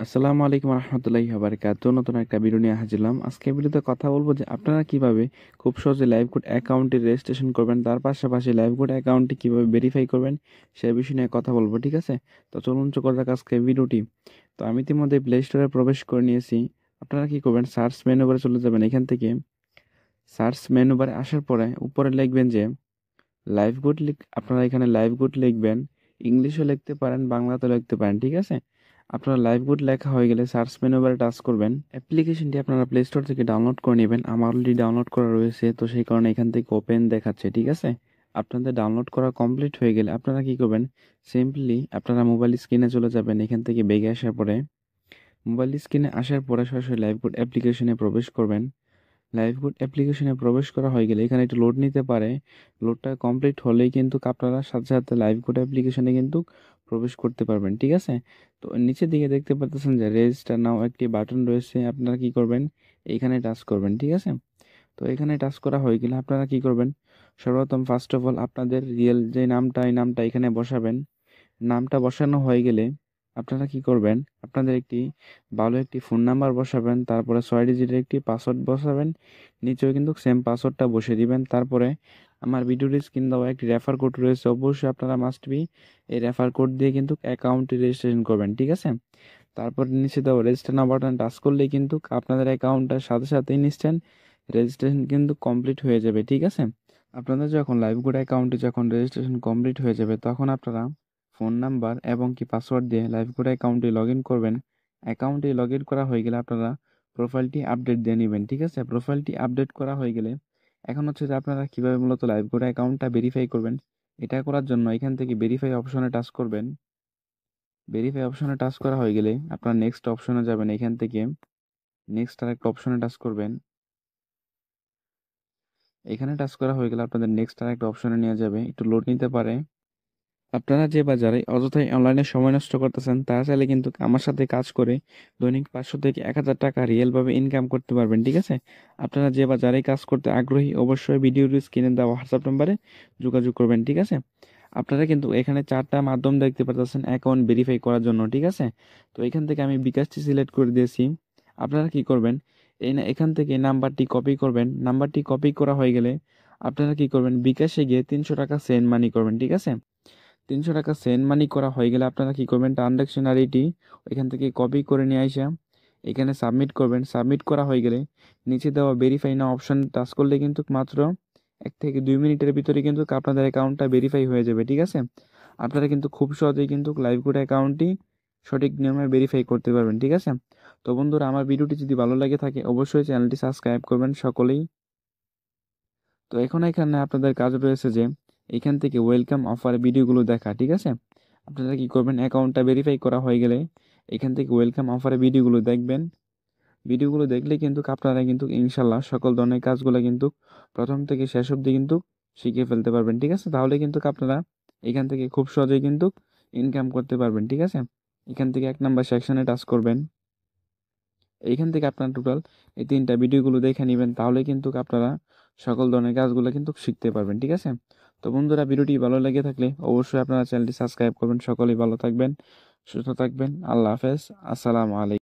আসসালামু আলাইকুম রহমতুল্লাহি বারাকাতুহু। নতুন একটা ভিডিও নিয়ে হাজির হলাম। আজকে ভিডিওতে কথা বলবো যে আপনারা কিভাবে খুব সহজে লাইভকোড অ্যাকাউন্টটি রেজিস্ট্রেশন করবেন, তার পাশাপাশি লাইভকোড অ্যাকাউন্টটি কিভাবে ভেরিফাই করবেন সে বিষয় নিয়ে কথা বলবো, ঠিক আছে? তো চলুন শুরু করা যাক আজকে ভিডিওটি। তো আমি ইতিমধ্যে প্লে স্টোরে প্রবেশ করে নিয়েছি। আপনারা কি করবেন, সার্চ মেনু বারে চলে যাবেন। এখান থেকে সার্চ মেনু বারে আসার পরে উপরে লিখবেন যে লাইভকোড আপনারা এখানে লাইভকোড লিখবেন। ইংলিশও লিখতে পারেন, বাংলাতেও লিখতে পারেন, ঠিক আছে? আপনার লাইভকোড লেখা হয়ে গেলে সার্চ মেনু বারে টাচ করবেন। অ্যাপ্লিকেশনটি আপনারা প্লে স্টোর থেকে ডাউনলোড করে নেবেন। আমার অলরেডি ডাউনলোড করা রয়েছে, তো সেই কারণে এখান থেকে ওপেন দেখাচ্ছে, ঠিক আছে? আপনাদের ডাউনলোড করা কমপ্লিট হয়ে গেলে আপনারা কি করবেন, সিম্পলি আপনারা মোবাইল স্ক্রিনে চলে যাবেন। এখান থেকে বেগে আসার পরে মোবাইল স্ক্রিনে আসার পরে সরাসরি লাইভকোড অ্যাপ্লিকেশনে প্রবেশ করবেন। লাইভকোড অ্যাপ্লিকেশনে প্রবেশ করা হয়ে গেলে এখানে একটু লোড নিতে পারে। লোডটা কমপ্লিট হলেই কিন্তু আপনারা সাথে সাথে লাইভকোড অ্যাপ্লিকেশনে কিন্তু প্রবেশ করতে পারবেন, ঠিক আছে? তো নিচের দিকে দেখতে পাচ্ছেন যে রেজিস্টার নাও একটি বাটন রয়েছে। আপনারা কি করবেন, এইখানে টাচ করবেন, ঠিক আছে? তো এখানে টাচ করা হয়ে গেলে আপনারা কি করবেন, সর্বপ্রথম ফার্স্ট অফ অল আপনাদের রিয়েল যে নামটা, এই নামটা এখানে বসাবেন। নামটা বসানো হয়ে গেলে আপনারা কি করবেন, আপনাদের ভালো একটি ফোন নাম্বার বসাবেন, তারপরে 6 ডিজিটের একটি পাসওয়ার্ড বসাবেন। নিচেও কিন্তু সেম পাসওয়ার্ডটা বসিয়ে দিবেন। তারপরে আমার ভিডিওর স্ক্রিন দেওয়া একটি রেফার কোড রয়েছে, অবশ্যই আপনারা মাস্ট বি এই রেফার কোড দিয়ে কিন্তু অ্যাকাউন্টটি রেজিস্ট্রেশন করবেন, ঠিক আছে? তারপর নিচে দেওয়া রেজিস্টার নাও বাটন টাচ করলেই কিন্তু আপনাদের অ্যাকাউন্টটার সাথে সাথে ইনস্ট্যান্ট রেজিস্ট্রেশন কিন্তু কমপ্লিট হয়ে যাবে, ঠিক আছে? আপনাদের যখন লাইভকোড অ্যাকাউন্টে যখন রেজিস্ট্রেশন কমপ্লিট হয়ে যাবে, তখন আপনারা ফোন নাম্বার এবং পাসওয়ার্ড দিয়ে লাইভকোড অ্যাকাউন্টে লগ ইন করবেন। অ্যাকাউন্টে লগ ইন করা হয়ে গেলে আপনারা প্রোফাইলটি আপডেট দিয়ে নেবেন, ঠিক আছে? প্রোফাইলটি আপডেট করা হয়ে গেলে এখন হচ্ছে যে আপনারা কীভাবে মূলত লাইভকোড অ্যাকাউন্টটা ভেরিফাই করবেন। এটা করার জন্য এখান থেকে ভেরিফাই অপশনে টাচ করবেন। ভেরিফাই অপশনে টাচ করা হয়ে গেলে আপনারা নেক্সট অপশনে যাবেন। এখান থেকে নেক্সট আরেকটা অপশনে টাচ করবেন। এখানে টাচ করা হয়ে গেলে আপনাদের নেক্সট আরেকটা অপশনে নিয়ে যাবে, একটু লোড নিতে পারে। আপনারা যে বাজারে অযথাই অনলাইনে সময় নষ্ট করতেছেন, তারা চাইলে কিন্তু আমার সাথে কাজ করে দৈনিক 500 থেকে 1000 টাকা রিয়েলভাবে ইনকাম করতে পারবেন, ঠিক আছে? আপনারা যে বাজারে কাজ করতে আগ্রহী, অবশ্যই ভিডিওর স্ক্রিনে দেওয়া হোয়াটসঅ্যাপ নম্বরে যোগাযোগ করবেন, ঠিক আছে? আপনারা কিন্তু এখানে 4টা মাধ্যম দেখতে পাচ্ছেন অ্যাকাউন্ট ভেরিফাই করার জন্য, ঠিক আছে? তো এখান থেকে আমি বিকাশটি সিলেক্ট করে দিয়েছি। আপনারা কি করবেন, এখান থেকে নাম্বারটি কপি করবেন। নাম্বারটি কপি করা হয়ে গেলে আপনারা কি করবেন, বিকাশে গিয়ে 300 টাকা সেন্ড মানি করবেন, ঠিক আছে? 300 টাকা সেন্ড মানি করা হয়ে গেলে আপনারা কি করবেন, ট্রানজাকশন আইডি এখান থেকে কপি করে নিয়ে আসা এখানে সাবমিট করবেন। সাবমিট করা হয়ে গেলে নিচে দেওয়া ভেরিফাই নাও অপশন টাচ করলে কিন্তু মাত্র 1 থেকে 2 মিনিটের ভিতরে কিন্তু আপনাদের অ্যাকাউন্টটা ভেরিফাই হয়ে যাবে, ঠিক আছে? আপনারা কিন্তু খুব সহজেই কিন্তু লাইভকোড অ্যাকাউন্টটি সঠিক নিয়মে ভেরিফাই করতে পারবেন, ঠিক আছে? তো বন্ধুরা, আমার ভিডিওটি যদি ভালো লাগে থাকে অবশ্যই চ্যানেলটি সাবস্ক্রাইব করবেন সকলেই। তো এখন এখানে আপনাদের কাজ রয়েছে যে এখান থেকে ওয়েলকাম অফার ভিডিওগুলো দেখা, ঠিক আছে? আপনারা কি করবেন, অ্যাকাউন্টটা ভেরিফাই করা হয়ে গেলে এখান থেকে ওয়েলকাম অফারে ভিডিওগুলো দেখবেন। ভিডিওগুলো দেখলে কিন্তু আপনারা কিন্তু ইনশাল্লাহ সকল ধরনের কাজগুলো কিন্তু প্রথম থেকে শেষ অবধি কিন্তু শিখে ফেলতে পারবেন, ঠিক আছে? তাহলে কিন্তু আপনারা এখান থেকে খুব সহজেই কিন্তু ইনকাম করতে পারবেন, ঠিক আছে? এখান থেকে 1 নাম্বার সেকশনে টাচ করবেন। এইখান থেকে আপনারা টোটাল এই 3টা ভিডিওগুলো দেখে নেবেন, তাহলে কিন্তু আপনারা সকল ধরনের কাজগুলো কিন্তু শিখতে পারবেন, ঠিক আছে? তো বন্ধুরা, ভিডিওটি ভালো লেগে থাকলে অবশ্যই আপনারা চ্যানেলটি সাবস্ক্রাইব করবেন। সকলেই ভালো থাকবেন, সুস্থ থাকবেন। আল্লাহ হাফেজ। আসসালামু আলাইকুম।